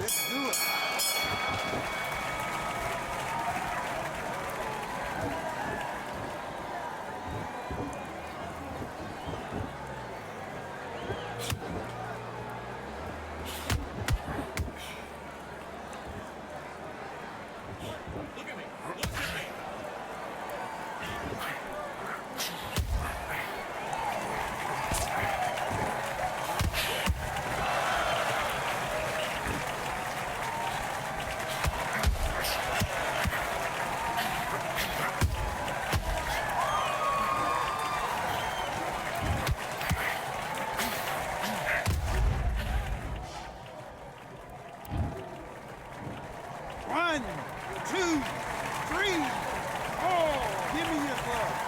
Let's do it. One, two, three, four. Give me your glove.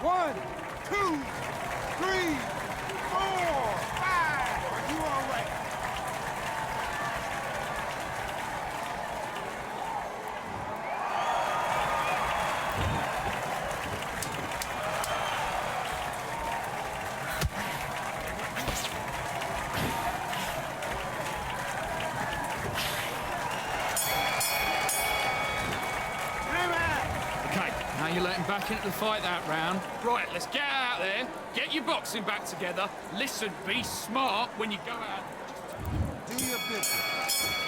One, two, three, four, five. Are you all right? Now you're letting back into the fight that round. Right, let's get out there, get your boxing back together. Listen, be smart when you go out. Do your business.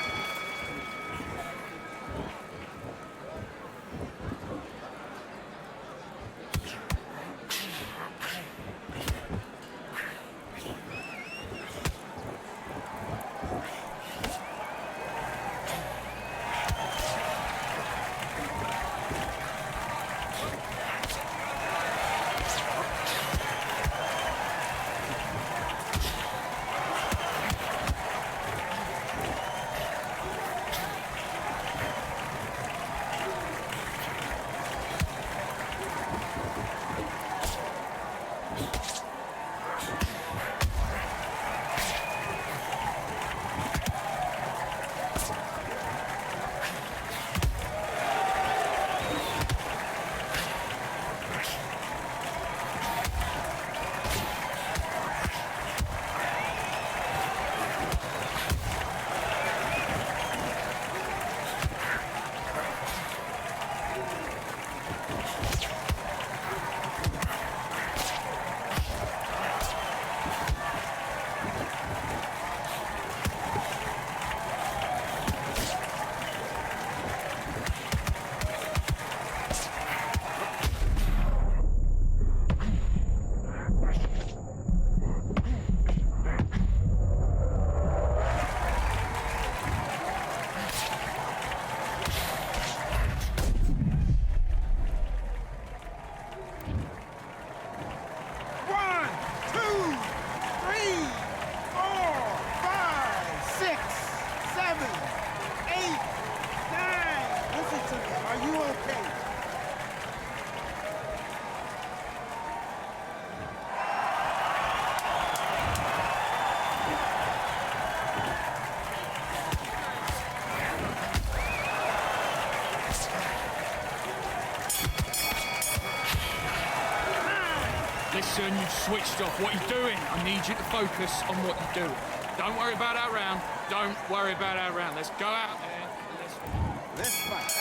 Listen, you've switched off. What you're doing, I need you to focus on what you're doing. Don't worry about our round. Don't worry about our round. Let's go out there and let's fight.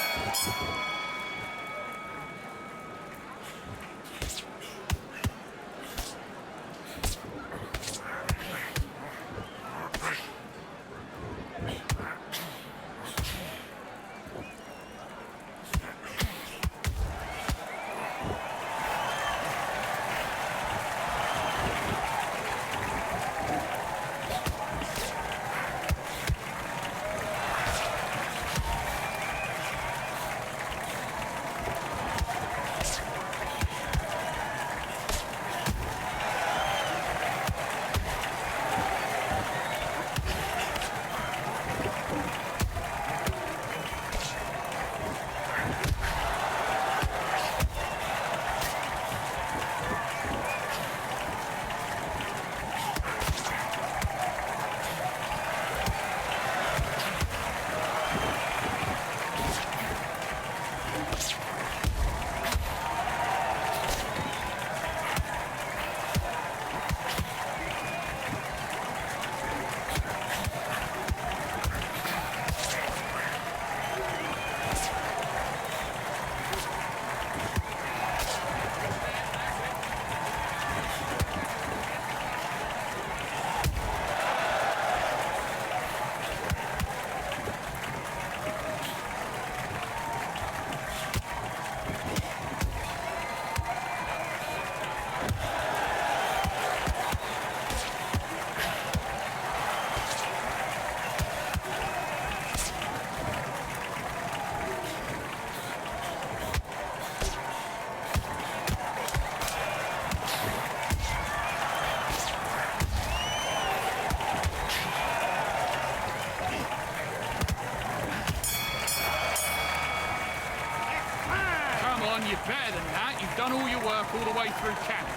come on, you're better than that. You've done all your work all the way through camp.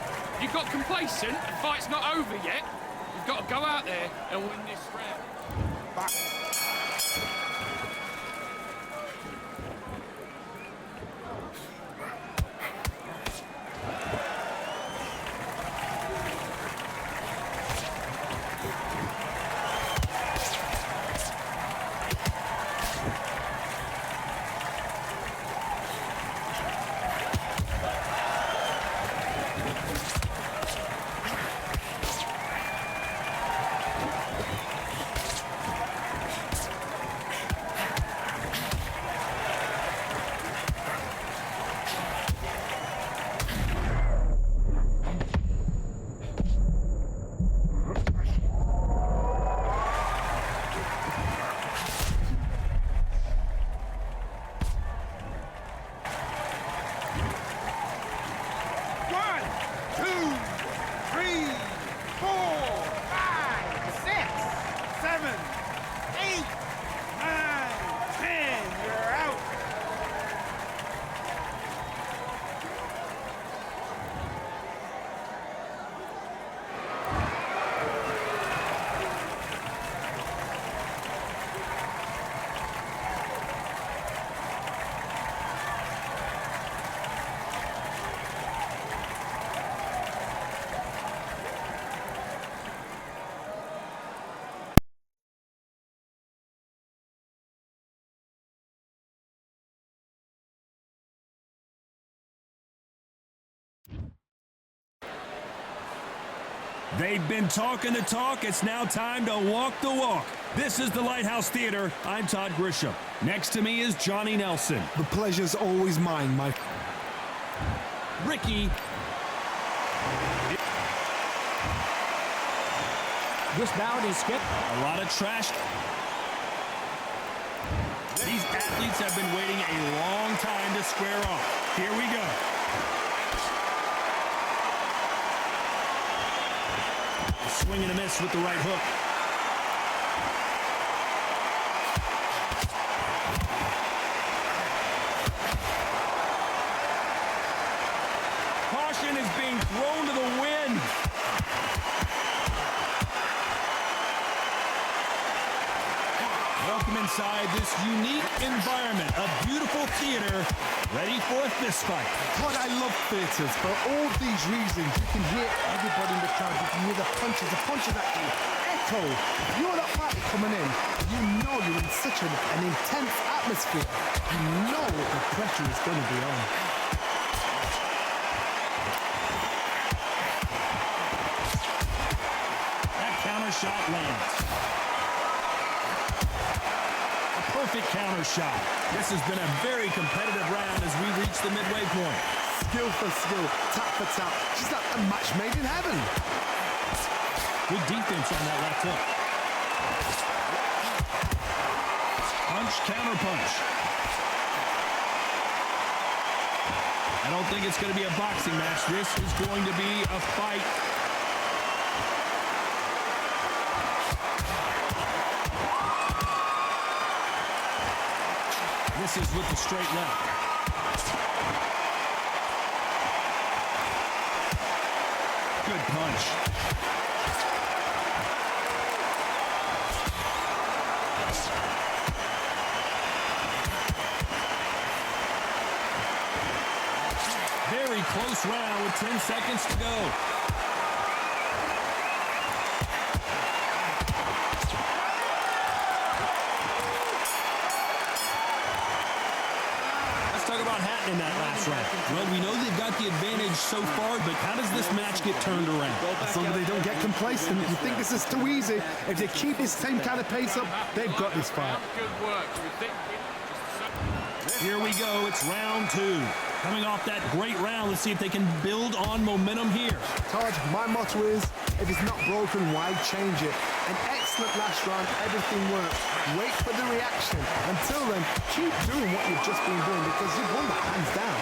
You got complacent, the fight's not over yet. You've got to go out there and win this round. Back. They've been talking the talk. It's now time to walk the walk. This is the Lighthouse Theater. I'm Todd Grisham. Next to me is Johnny Nelson. The pleasure's always mine, Mike. Ricky. This bout is skipped. A lot of trash. These athletes have been waiting a long time to square off. Here we go. Swing and a miss with the right hook. Caution is being thrown to the wind. Welcome inside this unique environment, a beautiful theater, ready for a fist fight. God, I love theatres for all these reasons. You can hear everybody in the crowd. You can hear the punches actually echo. If you're that party coming in, you know you're in such an intense atmosphere. You know the pressure is going to be on. That counter shot lands. Perfect counter shot. This has been a very competitive round as we reach the midway point. Skill for skill, tap for tap. Just like a match made in heaven. Good defense on that left hook. Punch, counter punch. I don't think it's going to be a boxing match. This is going to be a fight. This is with the straight left. Good punch. Very close round with 10 seconds to go. In that last round. Well, we know they've got the advantage so far, but how does this match get turned around? As long as they don't get complacent, you think this is too easy. If they keep this same kind of pace up, they've got this fight. Good work. Here we go. It's round two. Coming off that great round, let's see if they can build on momentum here. Todd, my motto is, if it's not broken, why change it? An excellent last round, everything worked. Wait for the reaction. Until then, keep doing what you've just been doing because you've won that hands down.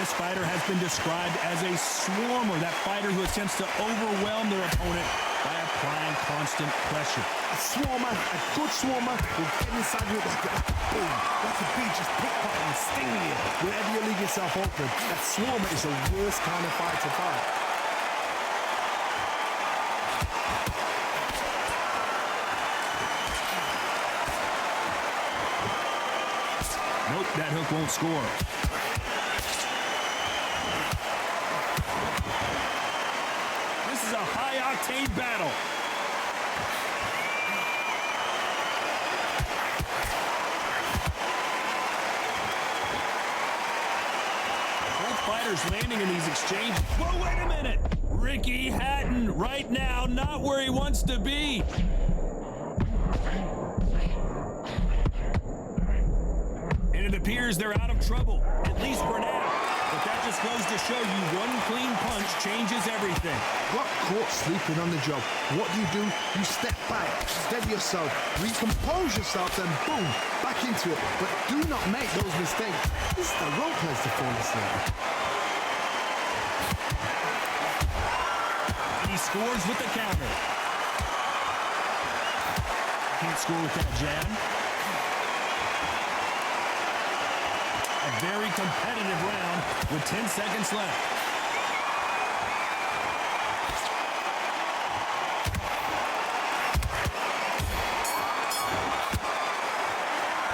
This fighter has been described as a swarmer, that fighter who attempts to overwhelm their opponent by applying constant pressure. A swarmer, a good swarmer, will get inside you like a boom, like a bee just pickpocketing and stinging you wherever you leave yourself open. That swarmer is the worst kind of fight to fight. Nope, that hook won't score. This is a high-octane battle. Both fighters landing in these exchanges. Whoa, wait a minute! Ricky Hatton right now not where he wants to be. And it appears they're out of trouble, at least for now. But that just goes to show you one clean punch changes everything. Got caught sleeping on the job. What do? You step back, steady yourself, recompose yourself, then boom, back into it. But do not make those mistakes. This is the wrong place to fall asleep. And he scores with the counter. Can't score with that jab. A very competitive round with 10 seconds left.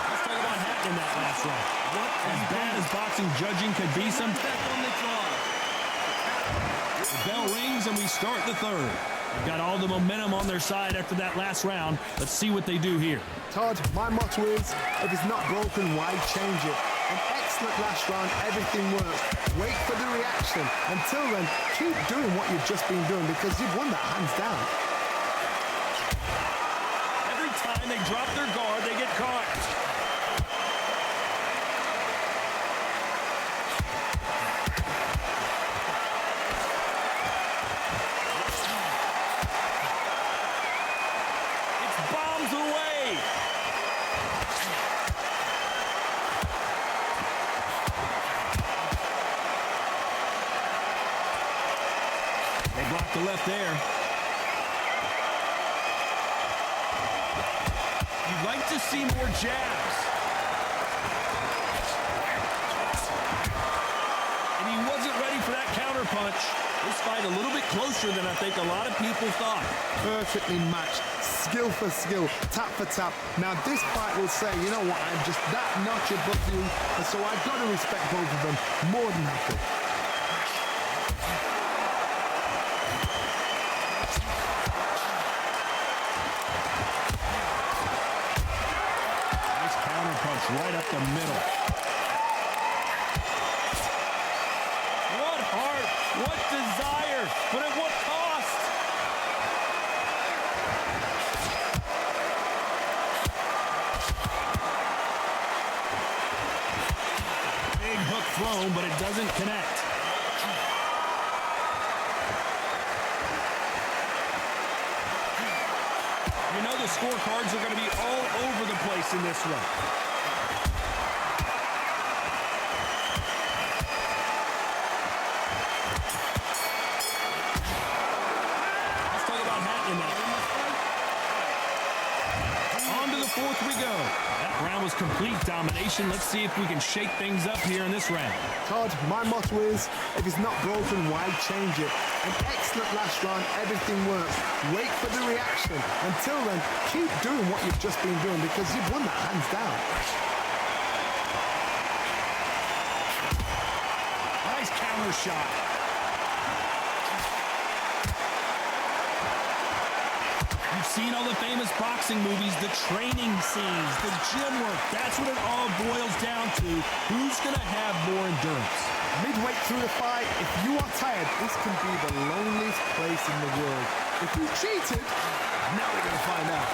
Let's talk about Hatton in that last round. What as bad as boxing judging could be, some the bell rings and we start the third. They've got all the momentum on their side after that last round. Let's see what they do here. Todd, my motto is, if it's not broken, why change it? An excellent last round, everything works. Wait for the reaction. Until then, keep doing what you've just been doing because you've won that hands down. Every time they drop their guard, they get caught. It's bombs away. They blocked the left there. You'd like to see more jabs. And he wasn't ready for that counter punch. This fight a little bit closer than I think a lot of people thought. Perfectly matched, skill for skill, tap for tap. Now this fight will say, you know what, I'm just that notch above you, and so I've got to respect both of them more than happy. Nice counter punch right up the middle. What heart, what desire, but at what cost? Big hook thrown, but it doesn't connect. You know the scorecards are going to be all over the place in this one. Let's talk about Hatton in that. On to the fourth we go. That round was complete domination. Let's see if we can shake things up here in this round. Todd, my motto is, if it's not broken, why change it? An excellent last round, everything works. Wait for the reaction. Until then, keep doing what you've just been doing because you've won that hands down. Nice counter shot. You've seen all the famous boxing movies, the training scenes, the gym work. That's what it all boils down to. Who's going to have more endurance? Midway through the fight, if you are tired, this can be the loneliest place in the world. If you cheated, now we're going to find out.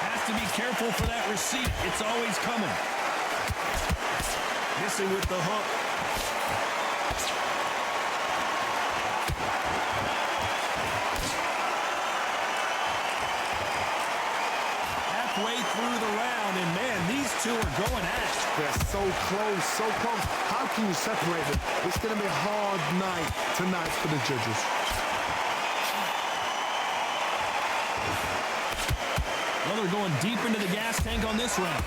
Has to be careful for that receipt. It's always coming. Missing with the hook. halfway through the round, and man, these two are going at it. They're so close, so close. How can you separate them? It's going to be a hard night tonight for the judges. Well, they're going deep into the gas tank on this round.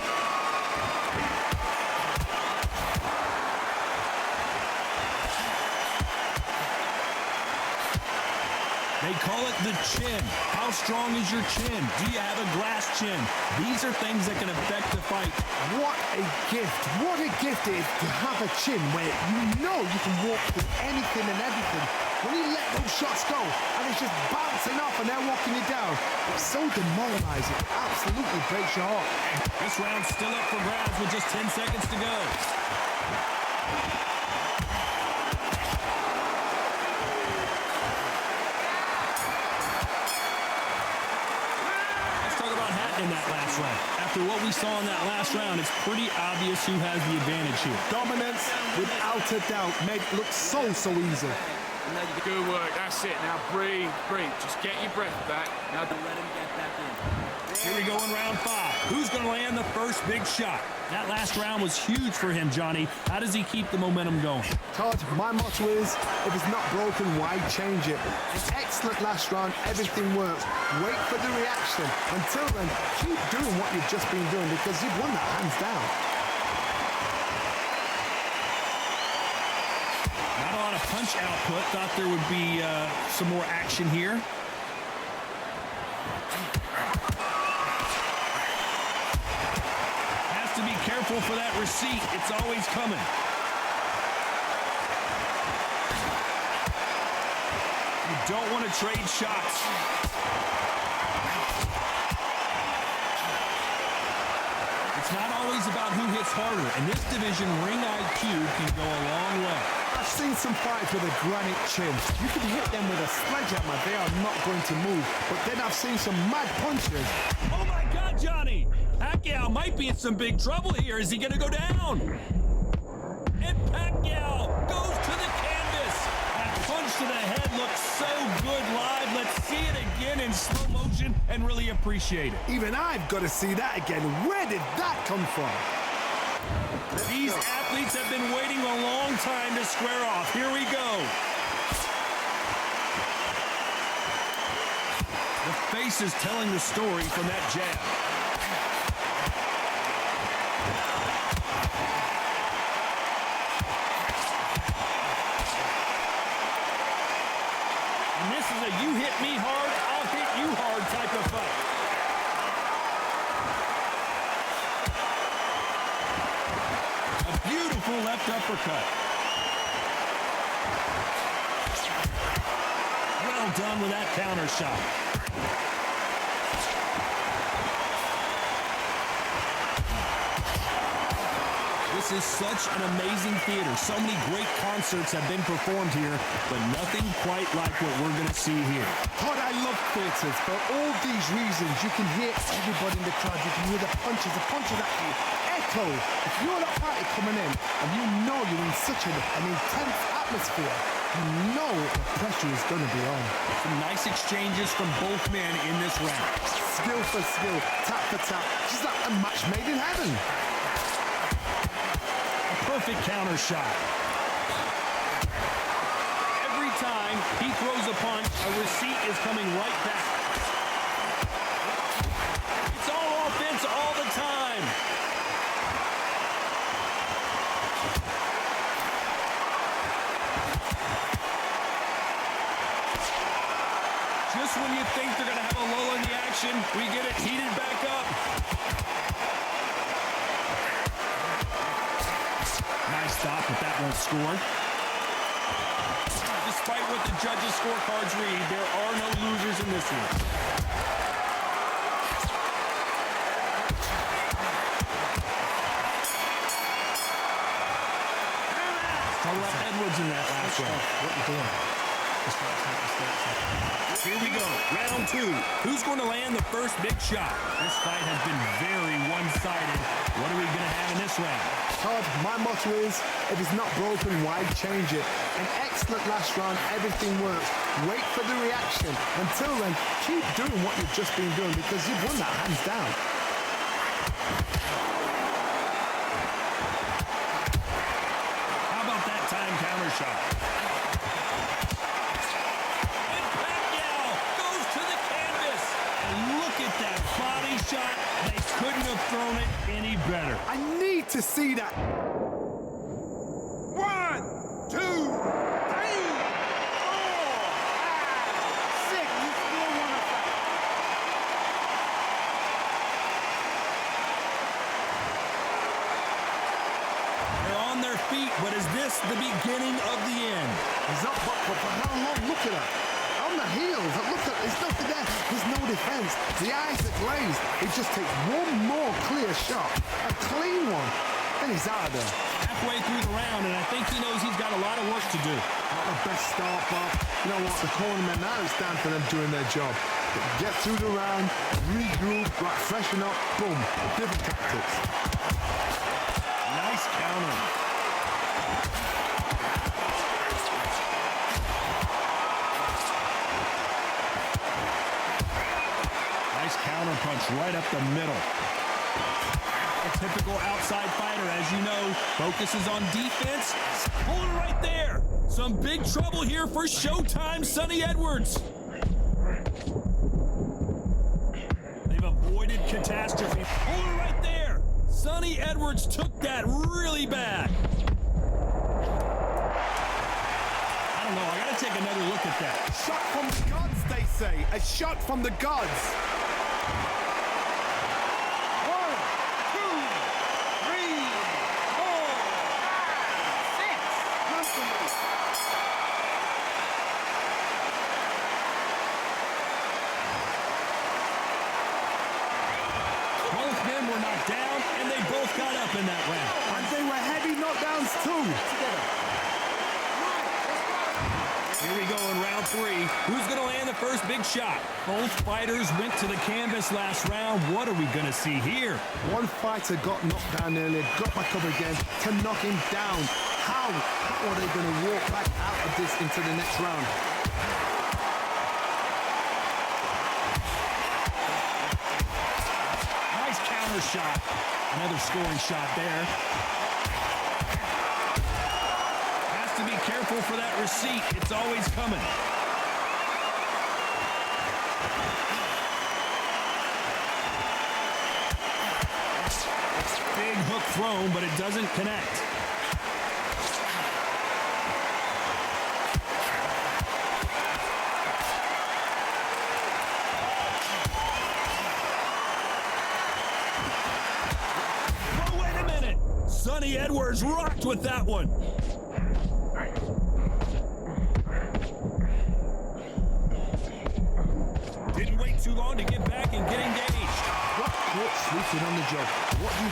They call it the chin. How strong is your chin? Do you have a glass chin? These are things that can affect the fight. What a gift. What a gift it is to have a chin where you know you can walk through anything and everything. When you let those shots go and it's just bouncing off and they're walking you down, it's so demoralizing. It absolutely breaks your heart. This round's still up for grabs with just 10 seconds to go. In that last round. After what we saw in that last round, it's pretty obvious who has the advantage here. Dominance, without a doubt, made it look so easy. Good work. That's it. Now breathe, breathe. Just get your breath back. Now let him get back in. Here we go in round 5. Who's going to land the first big shot? That last round was huge for him, Johnny. How does he keep the momentum going? Todd, my motto is, if it's not broken, why change it? An excellent last round, everything works. Wait for the reaction. Until then, keep doing what you've just been doing because you've won that hands down. Not a lot of punch output. Thought there would be some more action here. Has to be careful for that receipt. It's always coming. You don't want to trade shots. It's not always about who hits harder. In this division, ring IQ can go a long way. I've seen some fights with a granite chin. You can hit them with a sledgehammer. They are not going to move. But then I've seen some mad punches. Oh, my God, Johnny. Pacquiao might be in some big trouble here. Is he going to go down? And Pacquiao goes to the canvas. That punch to the head looks so good live. Let's see it again in slow motion and really appreciate it. Even I've got to see that again. Where did that come from? These athletes have been waiting a long time to square off. Here we go. The face is telling the story from that jab. And this is a you hit me hard, I'll hit you hard type of fight. Beautiful left uppercut. Well done with that counter shot. This is such an amazing theater. So many great concerts have been performed here, but nothing quite like what we're going to see here. Todd, I love theaters. For all these reasons, you can hear everybody in the crowd. You can hear the punches actually echo. If you're at a party coming in and you know you're in such an intense atmosphere, you know the pressure is going to be on. Some nice exchanges from both men in this round. Skill for skill, tap for tap, just like a match made in heaven. A perfect counter shot. Every time he throws a punch, a receipt is coming right back. It's all offense all the time. Just when you think they're going to have a lull in the action, we get it heated back up. Nice stop, but that won't score. Despite what the judges' scorecards read, there are no losers in this one. Talk about Edwards in that last round. What you doing? Here we go, round 2. Who's going to land the first big shot? This fight has been very one-sided. What are we going to have in this round? Todd, my motto is, if it's not broken, why change it? An excellent last round, everything works. Wait for the reaction. Until then, keep doing what you've just been doing because you've won that hands down. How about that time counter shot? And Pacquiao goes to the canvas. And look at that body shot. They couldn't have thrown it any better. I need to see that. 1, 2, 3, 4, 5, 6. You still want to fight? They're on their feet, but is this the beginning of the end? He's up, but for how long? Look at that. On the heels, look at, there's nothing there. There's no defense. The eyes are glazed. He just takes one more clear shot, a clean one, then he's out of there. Halfway through the round, and I think he knows he's got a lot of work to do. Not the best start, but you know what? The cornermen, now it's down for them doing their job. Get through the round, regroup, right, freshen up, boom, different tactics. Nice counter. Nice counter punch right up the middle. A typical outside fighter, as you know, focuses on defense. Hold it right there. Some big trouble here for Showtime Sonny Edwards. They've avoided catastrophe. Hold it right there. Sonny Edwards took that really bad. I don't know. I got to take another look at that. Shot from the gods, they say. A shot from the gods. 1, 2, 3, 4, 5, 6. Comfortably. Both men were knocked down, and they both got up in that round. And they were heavy knockdowns too. Here we go in round 3. Who's going to land the first big shot? Both fighters went to the canvas last round. What are we going to see here? One fighter got knocked down earlier, got back up again to knock him down. How are they going to walk back out of this into the next round? Nice counter shot. Another scoring shot there. Has to be careful for that receipt. It's always coming. Big hook thrown, but it doesn't connect. Oh, wait a minute. Sonny Edwards rocked with that one. Didn't wait too long to get back and get engaged. Got caught sleeping on the job. What do?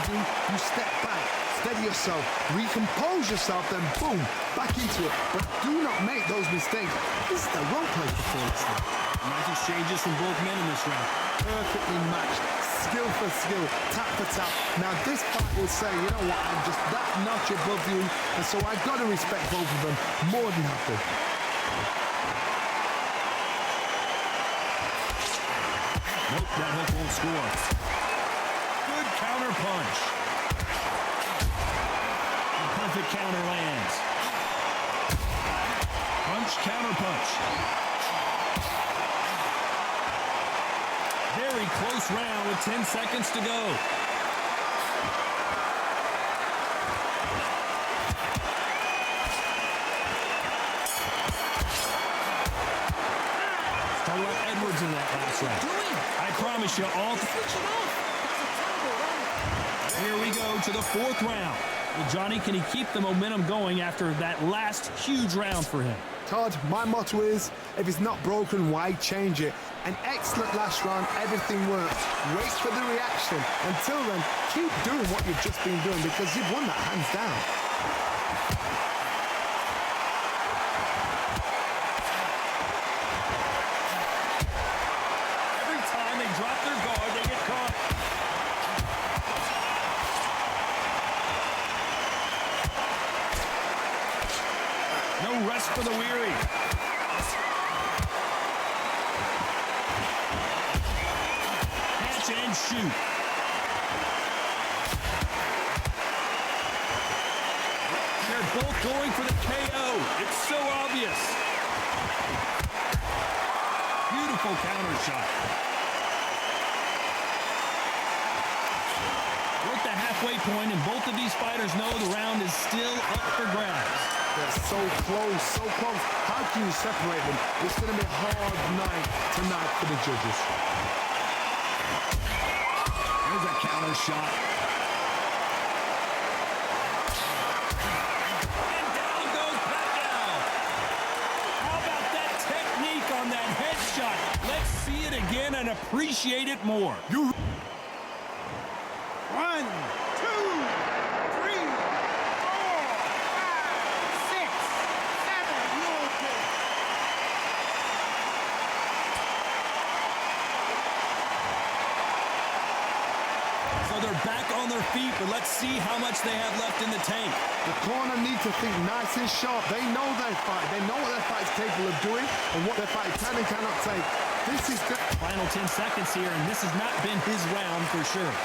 You step back, steady yourself, recompose yourself, then boom, back into it. But do not make those mistakes. This is the wrong place to fall asleep. Nice exchanges from both men in this round. Perfectly matched, skill for skill, tap for tap. Now this fight will say, you know what, I'm just that notch above you, and so I've got to respect both of them more than happy. Nope, that hook won't score. Good counter punch. The perfect counter lands. Punch, counter punch. Very close round with 10 seconds to go. Started off Edwards in that last round. I promise you all. Here we go to the 4th round. Well, Johnny, can he keep the momentum going after that last huge round for him? Todd, my motto is, if it's not broken, why change it? An excellent last round, everything worked. Wait for the reaction. Until then, keep doing what you've just been doing because you've won that hands down. Every time they drop their guard, they get caught. No rest for the weary. Catch and shoot. going for the KO. It's so obvious. Beautiful counter shot. We're at the halfway point, and both of these fighters know the round is still up for grabs. They're so close, so close. How can you separate them? It's going to be a hard night tonight for the judges. There's a counter shot. And down goes Pacquiao. How about that technique on that headshot? Let's see it again and appreciate it more. 1, 2, 3, 4, 5, 6, 7. You okay? So they're back on their feet, but let's see how much they have left in the tank. The corner need to think nice and sharp. They know their fight. They know what their fight is capable of doing and what their fight can and cannot take. This is the Final 10 seconds here, and this has not been his round for sure.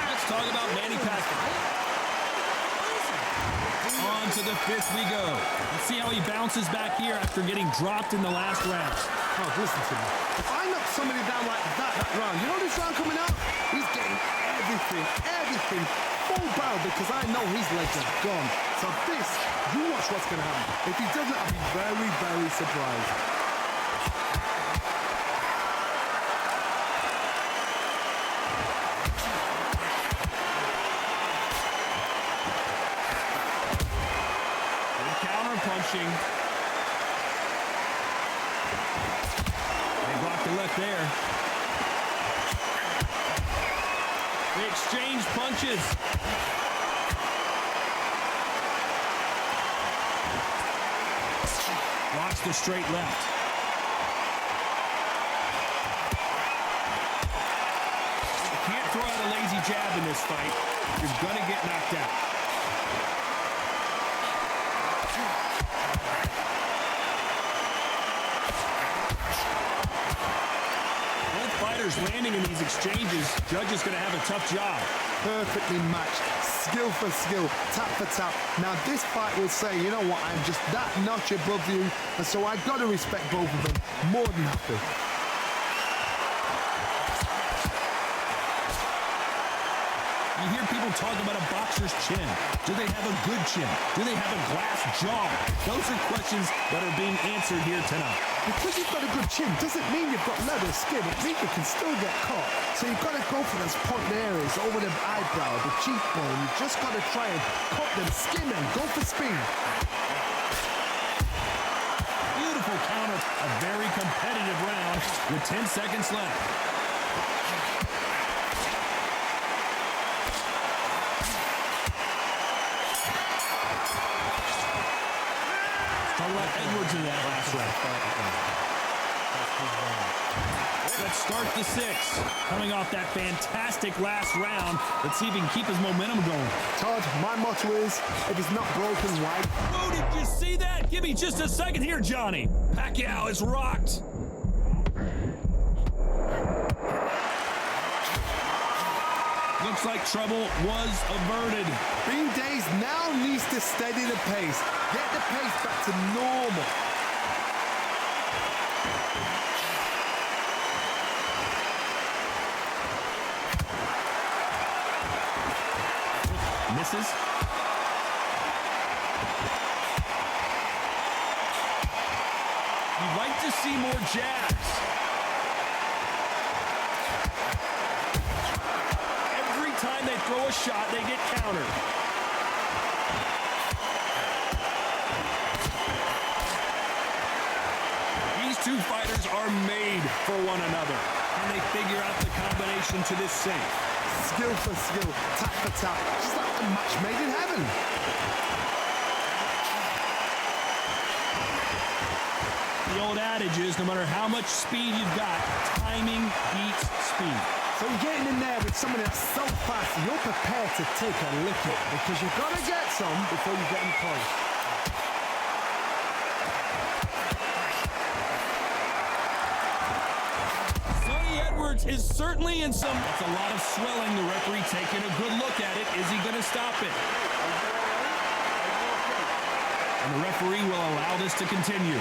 Let's talk about Manny Pacquiao. On to the fifth we go. Let's see how he bounces back here after getting dropped in the last round. Oh, listen to me. If I knock somebody down like that round, you know this round coming out? He's getting everything full barrel because I know his legs are gone. So this, you watch what's going to happen. If he doesn't, I'll be very, very surprised. Good counter punching. They blocked the left there. They exchange punches. Blocks the straight left. You can't throw out a lazy jab in this fight. You're gonna get knocked out. Both fighters landing in these exchanges. Judge is gonna have a tough job. Perfectly matched, skill for skill, tap for tap. Now this fight will say, you know what, I'm just that notch above you, and so I've got to respect both of them more than happy. You hear people talk about a boxer's chin. Do they have a good chin? Do they have a glass jaw? Those are questions that are being answered here tonight. Because you've got a good chin doesn't mean you've got leather skin. It means you can still get caught. So you've got to go for those point areas over the eyebrow, the cheekbone. You've just got to try and cut them, skin them, go for speed. Beautiful counter. A very competitive round with 10 seconds left. Talk about Edwards in that last round. Let's start the sixth. Coming off that fantastic last round, let's see if he can keep his momentum going. Todd, my motto is, if it's not broken, why? Oh, did you see that? Give me just a second here, Johnny. Pacquiao is rocked. Looks like trouble was averted. Bean Days now needs to steady the pace. Get the pace back to normal. Misses. You'd like to see more jabs. Every time they throw a shot, they get countered. These two fighters are made for one another. And they figure out the combination to this safe. Skill for skill, tap for tap. Just like a match made in heaven. The old adage is, no matter how much speed you've got, timing beats speed. So you're getting in there with somebody that's so fast, you're prepared to take a licking because you've got to get some before you get in close. efforts is certainly in some... That's a lot of swelling. The referee taking a good look at it. Is he going to stop it? And the referee will allow this to continue.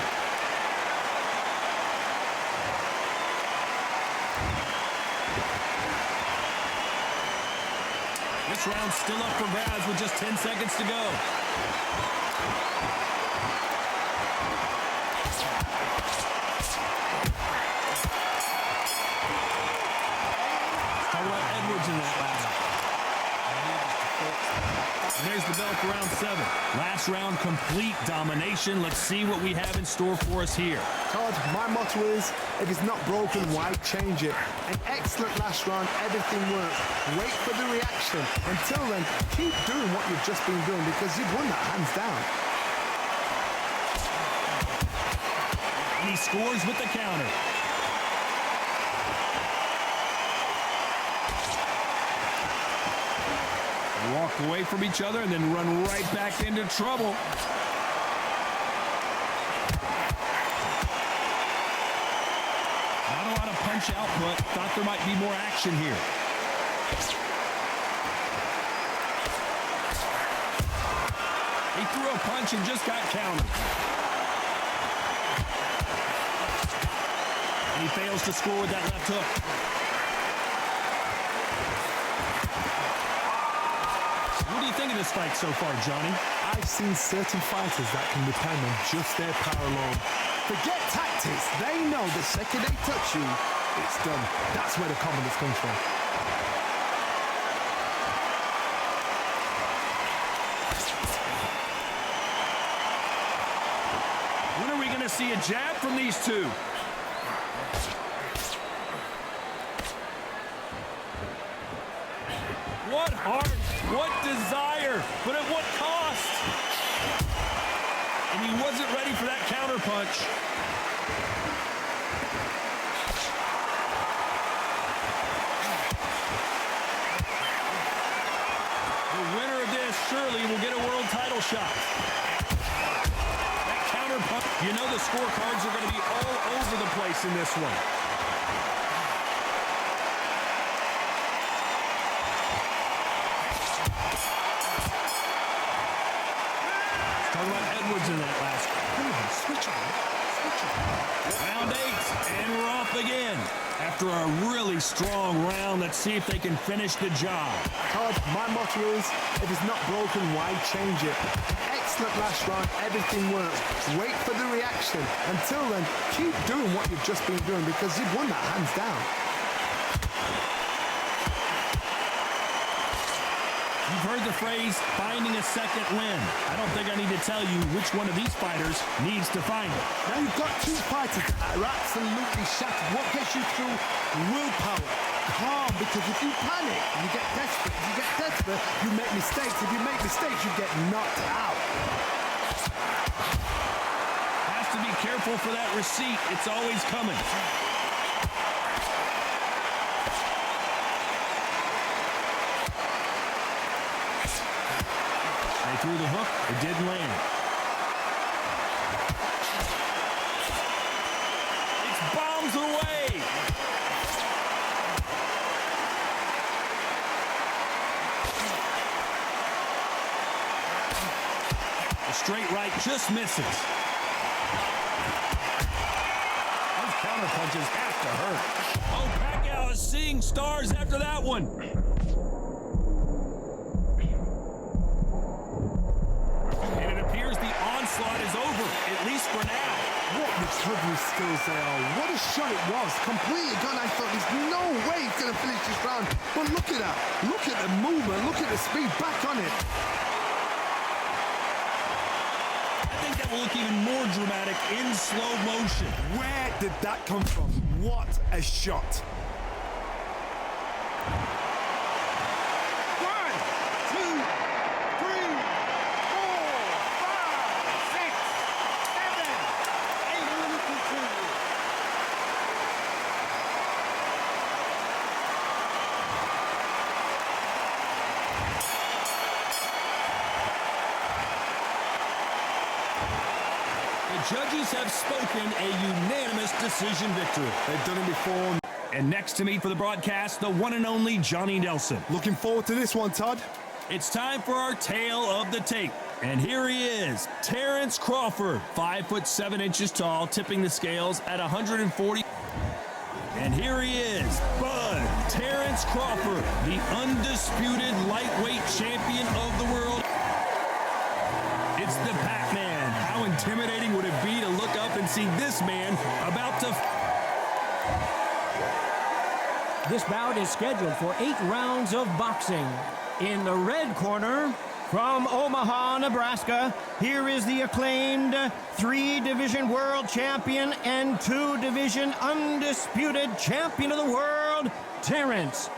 This round's still up for grabs with just 10 seconds to go. Edwards in that last. And there's the bell for round 7. Last round, complete domination. Let's see what we have in store for us here. Todd, my motto is, if it's not broken, why change it? An excellent last round, everything works. Wait for the reaction. Until then, keep doing what you've just been doing because you've won that hands down. And he scores with the counter. Walk away from each other and then run right back into trouble. Not a lot of punch output. Thought there might be more action here. He threw a punch and just got countered. And he fails to score with that left hook. What do you think of this fight so far, Johnny? I've seen certain fighters that can depend on just their power alone. Forget tactics. They know the second they touch you, it's done. That's where the confidence comes from. When are we going to see a jab from these two? What heart, what desire, but at what cost? And he wasn't ready for that counter punch. The winner of this surely will get a world title shot. That counter punch, you know the scorecards are going to be all over the place in this one. Talking about Edwards in that last one. Switch on. Round 8, and we're off again. After a really strong round, let's see if they can finish the job. Todd, my motto is, if it's not broken, why change it? Excellent last round, everything works. Wait for the reaction. Until then, keep doing what you've just been doing because you've won that hands down. You've heard the phrase, finding a second win. I don't think I need to tell you which one of these fighters needs to find it. Now you've got two fighters that are absolutely shattered. What gets you through? Willpower. Calm, because if you panic, you get desperate. If you get desperate, you make mistakes. If you make mistakes, you get knocked out. Has to be careful for that receipt. It's always coming. They threw the hook. It didn't land. It's bombs away. The straight right just misses. Those counter punches have to hurt. Oh, Pacquiao is seeing stars after that one. And it appears the onslaught is over, at least for now. What recovery skills they are. What a shot it was. Completely gone. I thought there's no way he's going to finish this round. But look at that. Look at the movement. Look at the speed. Back on it. I think that will look even more dramatic in slow motion. Where did that come from? What a shot. 1, 2, 3, 4, 5, 6, 7, 8, and we continue. The judges have spoken, a unanimous decision victory. They've done it before. And next to me for the broadcast, the one and only Johnny Nelson. Looking forward to this one, Todd. It's time for our tale of the tape. And here he is, Terrence Crawford, 5'7" tall, tipping the scales at 140. And here he is, Bud Terrence Crawford, the undisputed lightweight champion of the world. It's the Pac-Man. How intimidating would it be to look up and see this man about to... This bout is scheduled for 8 rounds of boxing. In the red corner, from Omaha, Nebraska, here is the acclaimed 3-division world champion and 2-division undisputed champion of the world, Terrence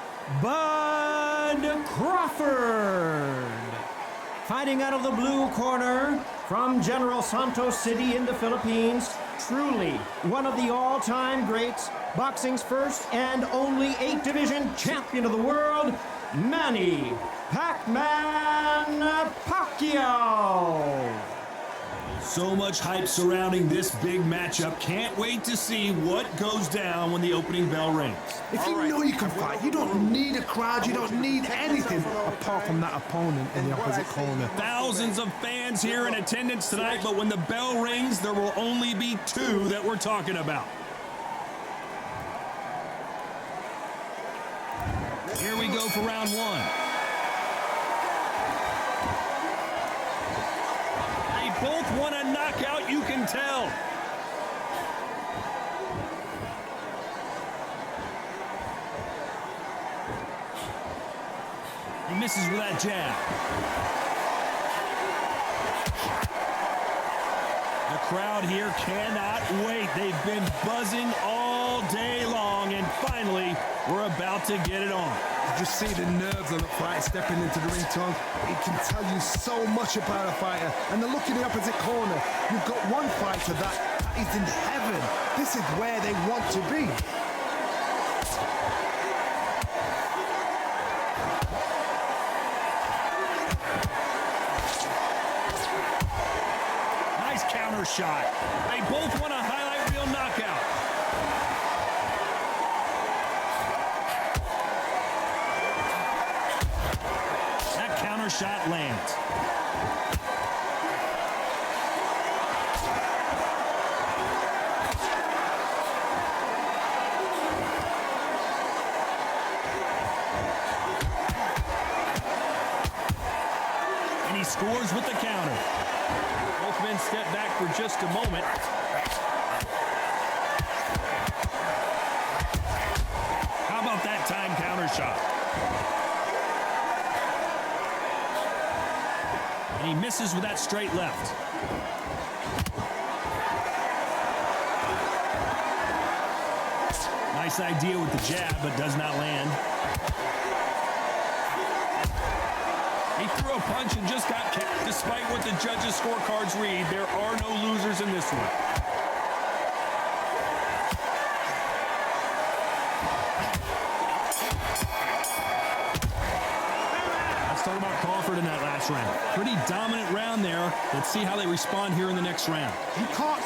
Bud Crawford. Fighting out of the blue corner, from General Santos City in the Philippines, truly one of the all-time greats, boxing's first and only 8-division champion of the world, Manny Pac-Man Pacquiao. So much hype surrounding this big matchup. Can't wait to see what goes down when the opening bell rings. If you know you can fight, you don't need a crowd, you don't need anything apart from that opponent in the opposite corner. Thousands of fans here in attendance tonight, but when the bell rings, there will only be 2 that we're talking about. Here we go for round 1. They both want a knockout, you can tell. He misses with that jab. The crowd here cannot wait. They've been buzzing all day long, and finally, we're about to get it on. You just see the nerves on the fight stepping into the ring tongue. It can tell you so much about a fighter. And the look in the opposite corner, you've got one fighter that is in heaven. This is where they want to be. Nice counter shot. They both want a highlight reel knockout. Shot lands. And he scores with the counter. Both men step back for just a moment. How about that time counter shot? He misses with that straight left. Nice idea with the jab, but does not land. He threw a punch and just got capped. Despite what the judges' scorecards read, there are no losers in this one. Talk about Crawford in that last round. Pretty dominant round there. Let's see how they respond here in the next round. You can't...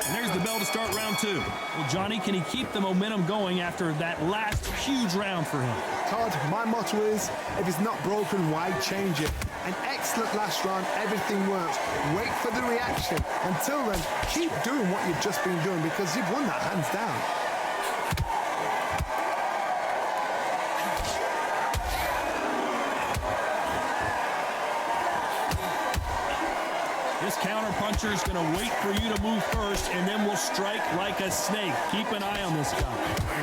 And there's the bell to start round 2. Well, Johnny, can he keep the momentum going after that last huge round for him? Todd, my motto is, if it's not broken, why change it? An excellent last round, everything works. Wait for the reaction. Until then, keep doing what you've just been doing because you've won that hands down. This counter-puncher is going to wait for you to move first, and then will strike like a snake. Keep an eye on this guy.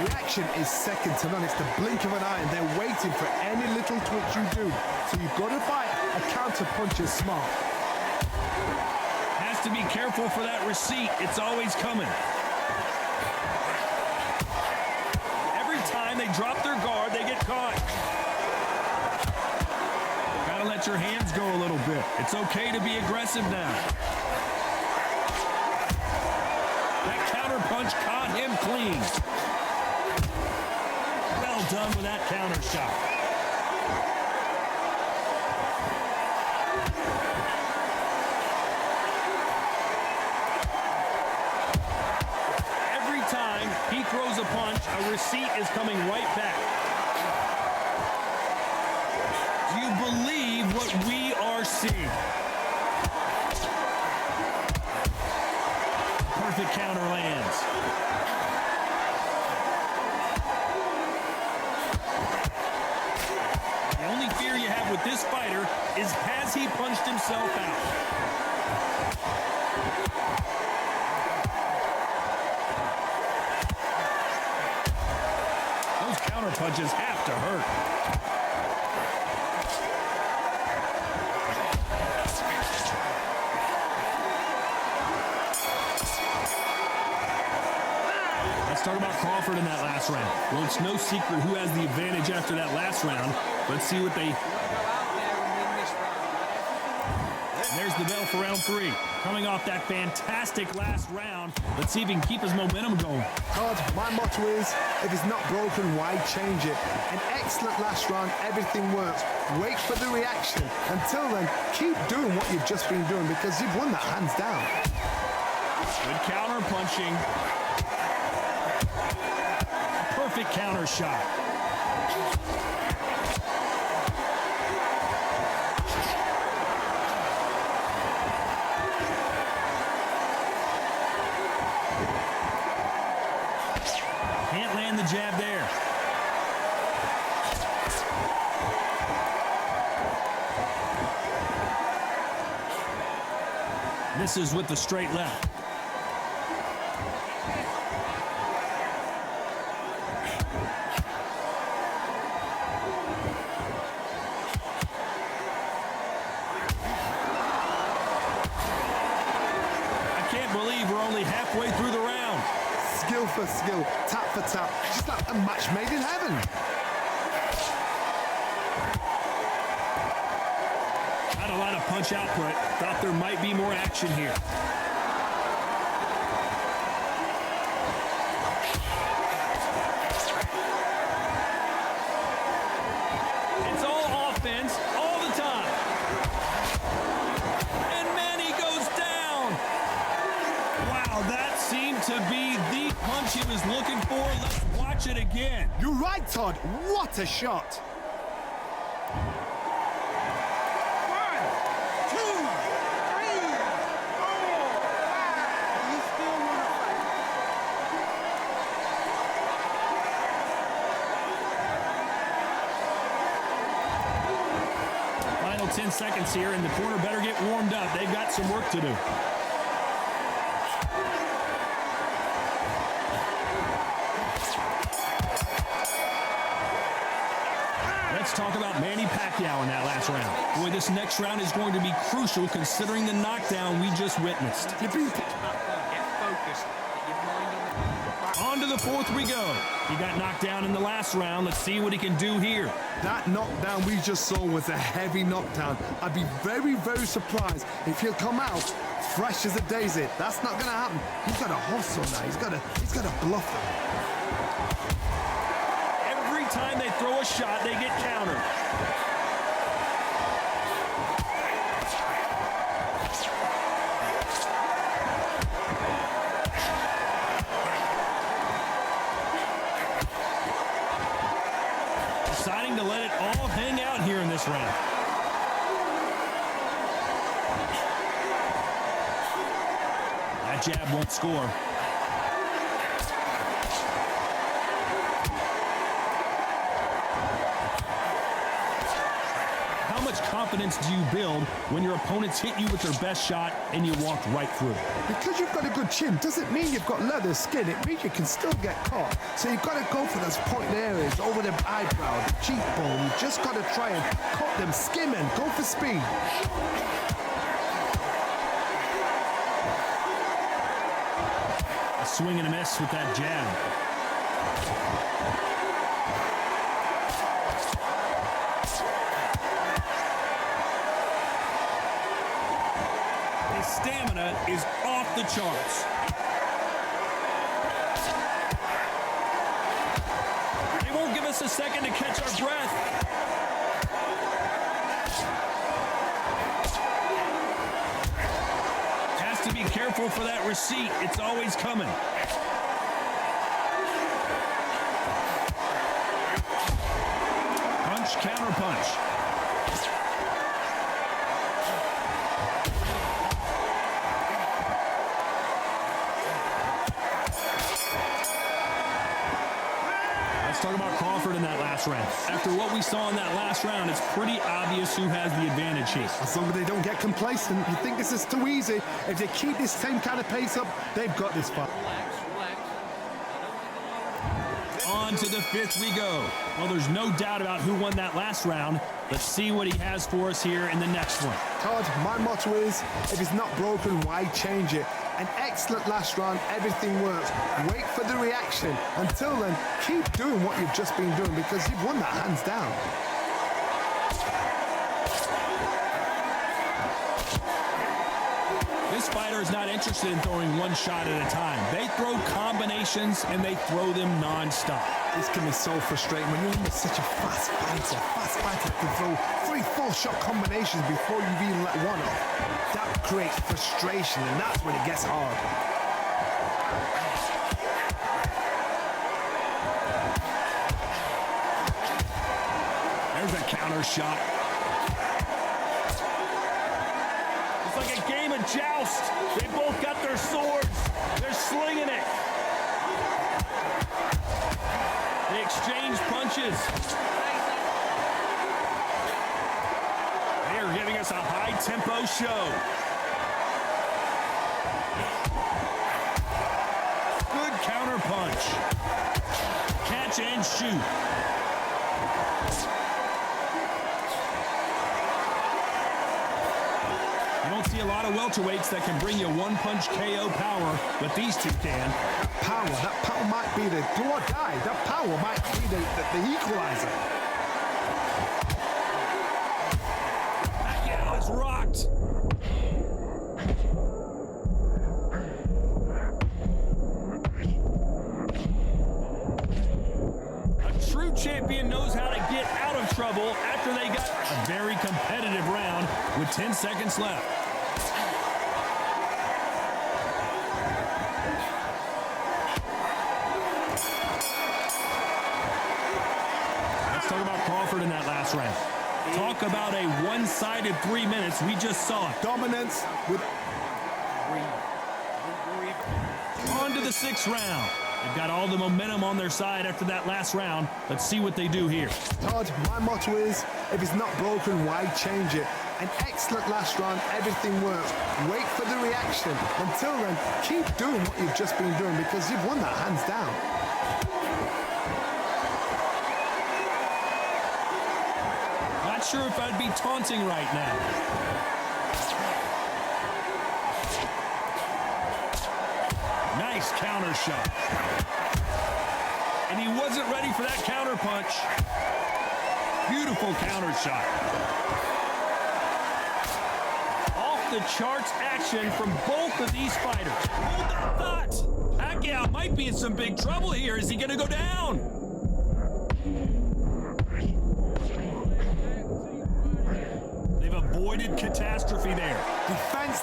Reaction is second to none. It's the blink of an eye, and they're waiting for any little twitch you do. So you've got to fight. A counter-punch is smart. Has to be careful for that receipt. It's always coming. Every time they drop their guard, they get caught. Let your hands go a little bit. It's okay to be aggressive now. That counter punch caught him clean. Well done with that counter shot. Every receipt is coming right back. Do you believe what we are seeing? Perfect counter lands. The only fear you have with this fighter is, has he punched himself out? Those counter punches have to hurt. Let's talk about Crawford in that last round. Well, it's no secret who has the advantage after that last round. Let's see what they... There's the bell for round 3. Coming off that fantastic last round, let's see if he can keep his momentum going. Todd, my motto is, if it's not broken, why change it? An excellent last round, everything works. Wait for the reaction. Until then, keep doing what you've just been doing because you've won that hands down. Good counter punching. Perfect counter shot. Can't land the jab there. Misses with the straight left. Halfway through the round. Skill for skill, tap for tap, just like a match made in heaven. Not a lot of punch output. Thought there might be more action here. It's all offense all the time. And Manny goes down. Wow, that seemed to be the punch he was looking for. Let's watch it again. You're right, Todd. What a shot. 1, 2, 3, 4, 5. You still want to fight? Final 10 seconds here, and the corner better get warmed up. They've got some work to do. Let's talk about Manny Pacquiao in that last round. Boy, this next round is going to be crucial considering the knockdown we just witnessed. Get focused. Get your mind on the... On to the fourth we go. He got knocked down in the last round. Let's see what he can do here. That knockdown we just saw was a heavy knockdown. I'd be very, very surprised if he'll come out fresh as a daisy. That's not going to happen. He's got to hustle now. He's got to bluff him. Every time they throw a shot, they get countered. Deciding to let it all hang out here in this round. That jab won't score. How much confidence do you build when your opponents hit you with their best shot and you walk right through? Because you've got a good chin doesn't mean you've got leather skin. It means you can still get caught. So you've got to go for those point areas, over the eyebrow, the cheekbone. You've just got to try and cut them, skim and go for speed. A swing and a miss with that jab. His stamina is off the charts. They won't give us a second to catch our breath. Has to be careful for that receipt. It's always coming. counterpunch. Let's talk about Crawford in that last round. After what we saw in that last round, it's pretty obvious who has the advantage here. As long as they don't get complacent, you think this is too easy. If they keep this same kind of pace up, they've got this fight. On to the fifth we go. Well, there's no doubt about who won that last round. Let's see what he has for us here in the next one. Todd, my motto is, if it's not broken, why change it? An excellent last round, everything works. Wait for the reaction. Until then, keep doing what you've just been doing because you've won that hands down. This fighter is not interested in throwing one shot at a time. They throw combinations and they throw them non-stop. This can be so frustrating when you're in such a fast fighter. Fast fighter can throw 3-4 shot combinations before you've even let one off. That creates frustration, and that's when it gets hard. There's a counter shot. It's like a game of joust. They both got their swords. They're slinging it. They exchange punches. They are giving us a high-tempo show. Good counter punch. Catch and shoot. You don't see a lot of welterweights that can bring you one-punch KO power, but these two can. That power might be the do or die. That power might be the equalizer. Pacquiao is rocked. A true champion knows how to get out of trouble after they got a very competitive round with 10 seconds left. Let's talk about Crawford in that last round. Talk about a one-sided 3 minutes. We just saw it. Dominance with... On to the sixth round. They've got all the momentum on their side after that last round. Let's see what they do here. Todd, my motto is, if it's not broken, why change it? An excellent last round, everything works. Wait for the reaction. Until then, keep doing what you've just been doing because you've won that hands down. Not sure if I'd be taunting right now. Nice counter shot. And he wasn't ready for that counter punch. Beautiful counter shot. Off the charts action from both of these fighters. Hold that thought. Pacquiao might be in some big trouble here. Is he going to go down? They've avoided catastrophe there. Defense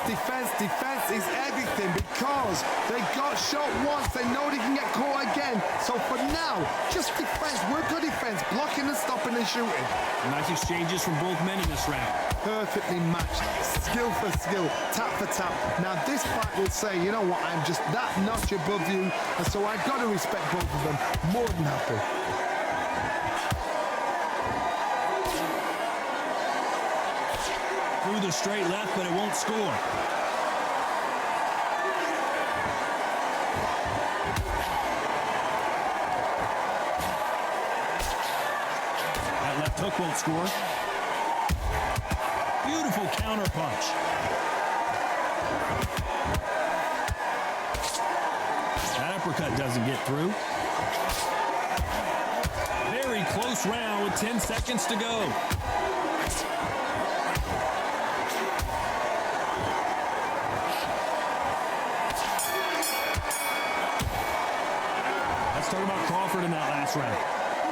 is everything because they got shot once. They know they can get caught again. So for now, just defense. We're good defense. Blocking and stopping and shooting. Nice exchanges from both men in this round. Perfectly matched. Skill for skill. Tap for tap. Now this fight will say, you know what, I'm just that notch above you. And so I've got to respect both of them. More than happy. Through the straight left, but it won't score. That left hook won't score. Beautiful counter punch. That uppercut doesn't get through. Very close round with 10 seconds to go. Let's talk about Crawford in that last round.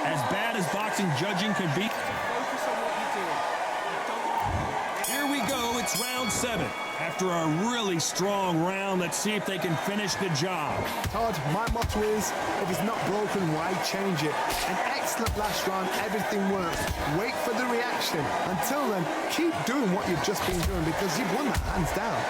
As bad as boxing judging can be. Focus on what you're doing. Here we go. It's round 7. After a really strong round, let's see if they can finish the job. Todd, my motto is, if it's not broken, why change it? An excellent last round, everything works. Wait for the reaction. Until then, keep doing what you've just been doing because you've won that hands down.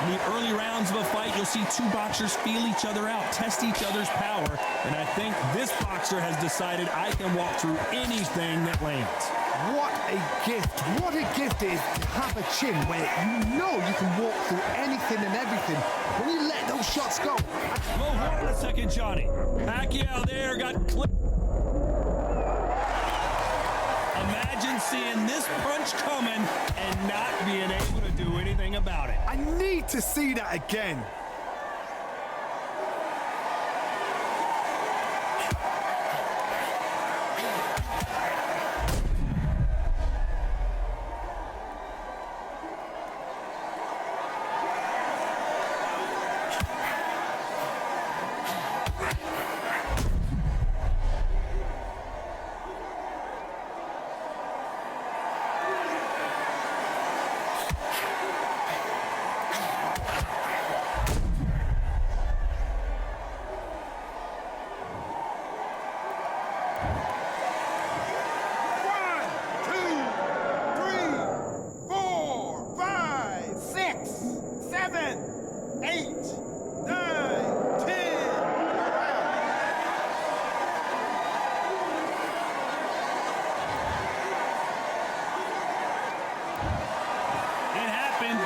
In the early rounds of a fight, you'll see two boxers feel each other out, test each other's power, and I think this boxer has decided I can walk through anything that lands. What a gift. What a gift it is to have a chin where you know you can walk through anything and everything. When you let those shots go. Well, hold on a second, Johnny. Pacquiao there got clipped. Imagine seeing this punch coming and not being able to do anything about it. I need to see that again.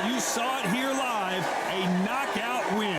You saw it here live, a knockout win.